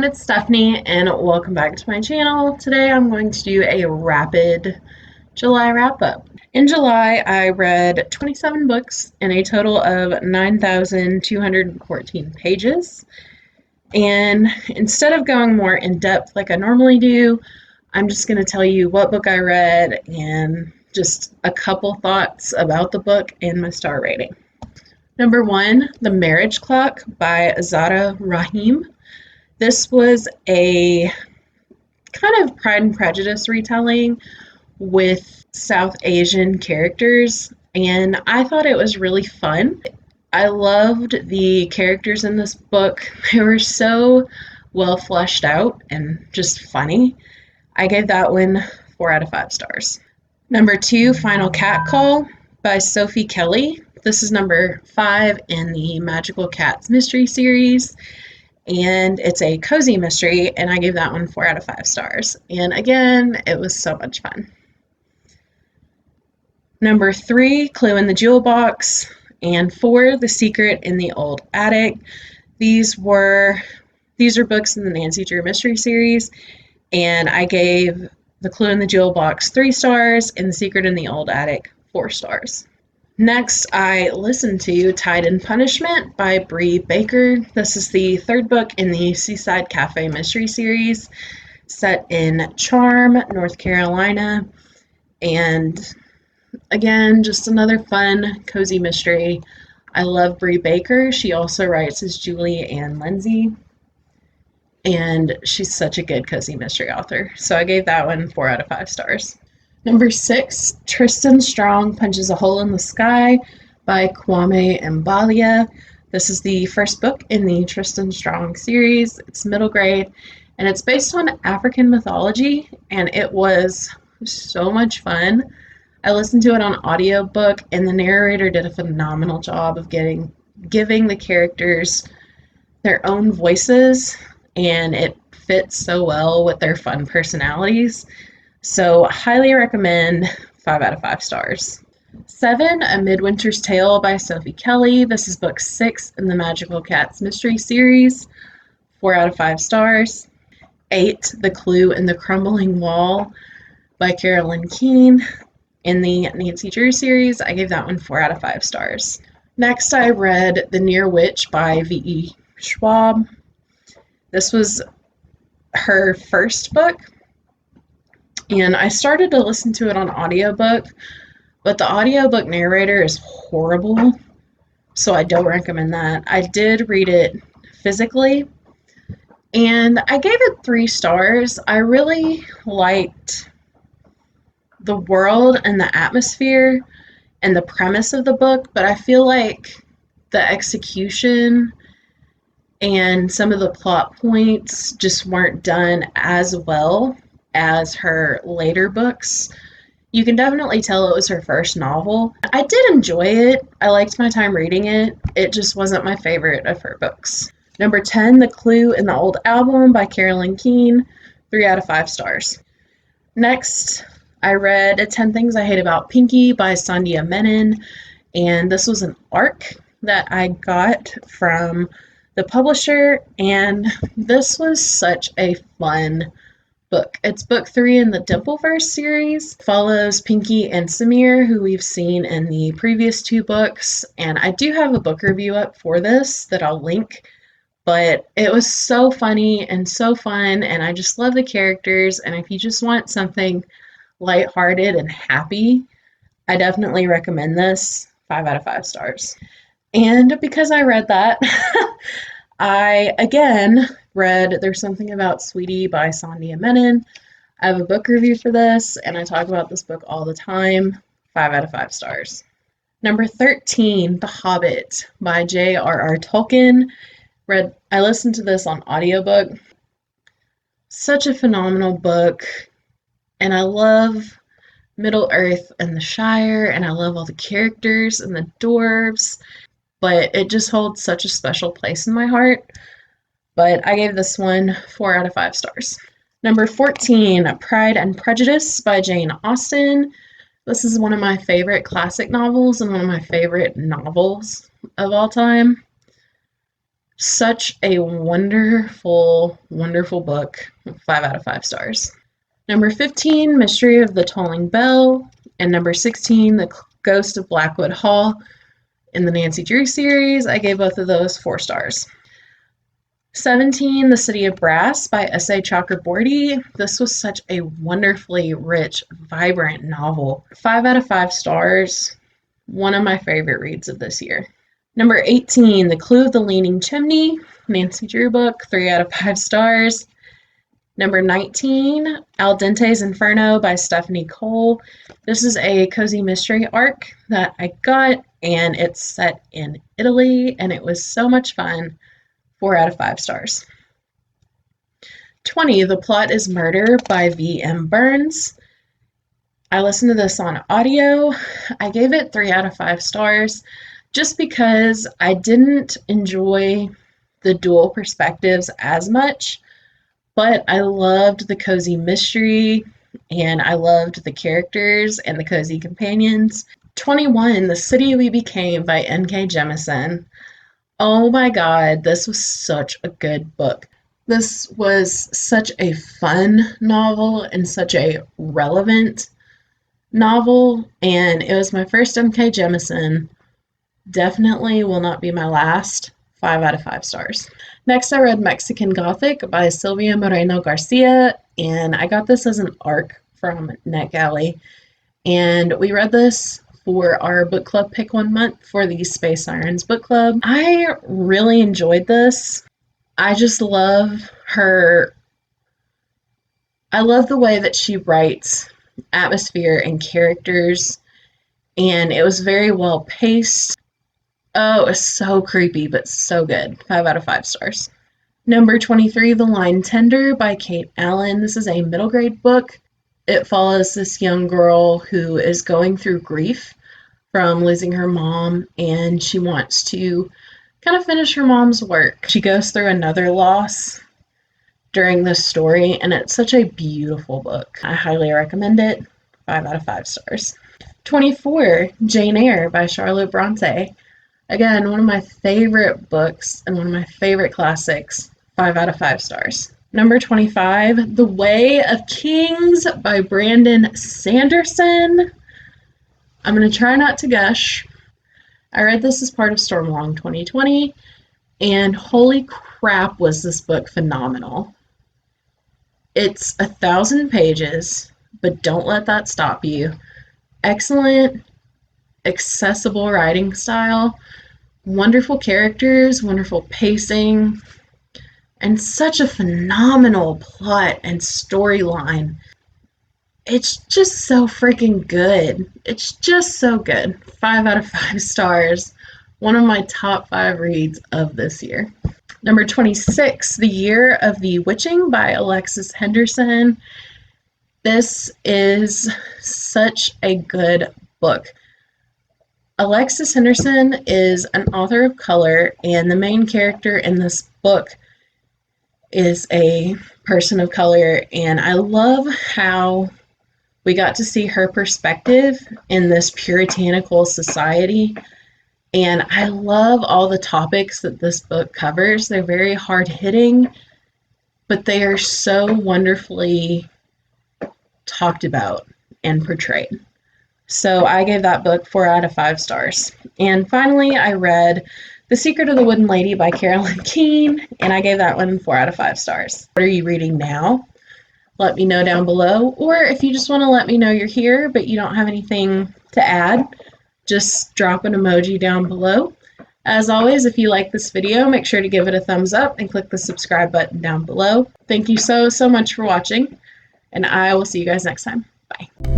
it's Stephanie, and welcome back to my channel. Today I'm going to do a rapid July wrap up. In July, I read 27 books in a total of 9,214 pages. And instead of going more in depth like I normally do, I'm just going to tell you what book I read and just a couple thoughts about the book and my star rating. Number 1, The Marriage Clock by Azada Rahim. This was a kind of Pride and Prejudice retelling with South Asian characters, and I thought it was really fun. I loved the characters in this book. They were so well fleshed out and just funny. I gave that one 4 out of 5 stars. Number 2, Final Cat Call by Sophie Kelly. This is number 5 in the Magical Cats mystery series. And it's a cozy mystery, and I gave that one 4 out of 5 stars. And again, it was so much fun. Number 3, Clue in the Jewel Box, and 4, The Secret in the Old Attic. These are books in the Nancy Drew mystery series, and I gave The Clue in the Jewel Box 3 stars and The Secret in the Old Attic 4 stars. Next, I listened to Tide and Punishment by Bree Baker. This is the 3rd book in the Seaside Cafe mystery series, set in Charm, North Carolina. And again, just another fun, cozy mystery. I love Bree Baker. She also writes as Julie Ann Lindsay. And she's such a good cozy mystery author. So I gave that one 4 out of 5 stars. Number 6, Tristan Strong Punches a Hole in the Sky by Kwame Mbalia. This is the 1st book in the Tristan Strong series. It's middle grade, and it's based on African mythology, and it was so much fun. I listened to it on audiobook, and the narrator did a phenomenal job of giving the characters their own voices, and it fits so well with their fun personalities. So, highly recommend, 5 out of 5 stars. 7, A Midwinter's Tale by Sophie Kelly. This is book 6 in the Magical Cats mystery series, 4 out of 5 stars. 8, The Clue in the Crumbling Wall by Carolyn Keene. In the Nancy Drew series, I gave that one 4 out of 5 stars. Next, I read The Near Witch by V.E. Schwab. This was her 1st book. And I started to listen to it on audiobook, but the audiobook narrator is horrible, so I don't recommend that. I did read it physically, and I gave it 3 stars. I really liked the world and the atmosphere and the premise of the book, but I feel like the execution and some of the plot points just weren't done as well as her later books. You can definitely tell it was her first novel. I did enjoy it. I liked my time reading it. It just wasn't my favorite of her books. Number 10, The Clue in the Old Album by Carolyn Keene, 3 out of 5 stars. Next, I read 10 Things I Hate About Pinky by Sandhya Menon, and this was an ARC that I got from the publisher, and this was such a fun book. It's book 3 in the Dimpleverse series. Follows Pinky and Samir, who we've seen in the previous 2 books, and I do have a book review up for this that I'll link, but it was so funny and so fun, and I just love the characters, and if you just want something lighthearted and happy, I definitely recommend this, 5 out of 5 stars. And because I read that, I again read There's Something About Sweetie by Sandhya Menon. I have a book review for this, and I talk about this book all the time, 5 out of 5 stars. Number 13, The Hobbit by J.R.R. Tolkien. I listened to this on audiobook. Such a phenomenal book, and I love Middle-earth and the Shire, and I love all the characters and the dwarves, but it just holds such a special place in my heart. But I gave this one 4 out of 5 stars. Number 14, Pride and Prejudice by Jane Austen. This is one of my favorite classic novels and one of my favorite novels of all time. Such a wonderful, wonderful book. 5 out of 5 stars. Number 15, Mystery of the Tolling Bell. And number 16, The Ghost of Blackwood Hall. In the Nancy Drew series, I gave both of those 4 stars. 17, The City of Brass by S.A. Chakraborty. This was such a wonderfully rich, vibrant novel. 5 out of 5 stars. One of my favorite reads of this year. Number 18, The Clue of the Leaning Chimney, Nancy Drew book, 3 out of 5 stars. Number 19, Al Dente's Inferno by Stephanie Cole. This is a cozy mystery arc that I got, and it's set in Italy, and it was so much fun. 4 out of 5 stars. 20, The Plot is Murder by V.M. Burns. I listened to this on audio. I gave it 3 out of 5 stars just because I didn't enjoy the dual perspectives as much, but I loved the cozy mystery and I loved the characters and the cozy companions. 21, The City We Became by N.K. Jemisin. Oh my god, this was such a good book. This was such a fun novel and such a relevant novel, and it was my first M.K. Jemisin. Definitely will not be my last. 5 out of 5 stars. Next, I read Mexican Gothic by Silvia Moreno Garcia, and I got this as an ARC from NetGalley, and we read this for our book club pick one month for the Space Sirens book club. I really enjoyed this. I just love her. I love the way that she writes atmosphere and characters, and it was very well paced. Oh, it was so creepy, but so good. 5 out of 5 stars. Number 23, The Line Tender by Kate Allen. This is a middle grade book. It follows this young girl who is going through grief from losing her mom, and she wants to kind of finish her mom's work. She goes through another loss during this story, and it's such a beautiful book. I highly recommend it. 5 out of 5 stars. 24, Jane Eyre by Charlotte Bronte. Again, one of my favorite books and one of my favorite classics. 5 out of 5 stars. Number 25, The Way of Kings by Brandon Sanderson. I'm going to try not to gush. I read this as part of Stormalong 2020, and holy crap was this book phenomenal. It's 1,000 pages, but don't let that stop you. Excellent, accessible writing style, wonderful characters, wonderful pacing, and such a phenomenal plot and storyline. It's just so freaking good. It's just so good. 5 out of 5 stars. One of my top 5 reads of this year. Number 26, The Year of the Witching by Alexis Henderson. This is such a good book. Alexis Henderson is an author of color, and the main character in this book is a person of color, and I love how we got to see her perspective in this puritanical society, and I love all the topics that this book covers. They're very hard-hitting, but they are so wonderfully talked about and portrayed. So I gave that book 4 out of 5 stars. And finally, I read The Secret of the Wooden Lady by Carolyn Keene, and I gave that one 4 out of 5 stars. What are you reading now? Let me know down below. Or if you just want to let me know you're here, but you don't have anything to add, just drop an emoji down below. As always, if you like this video, make sure to give it a thumbs up and click the subscribe button down below. Thank you so much for watching, and I will see you guys next time. Bye.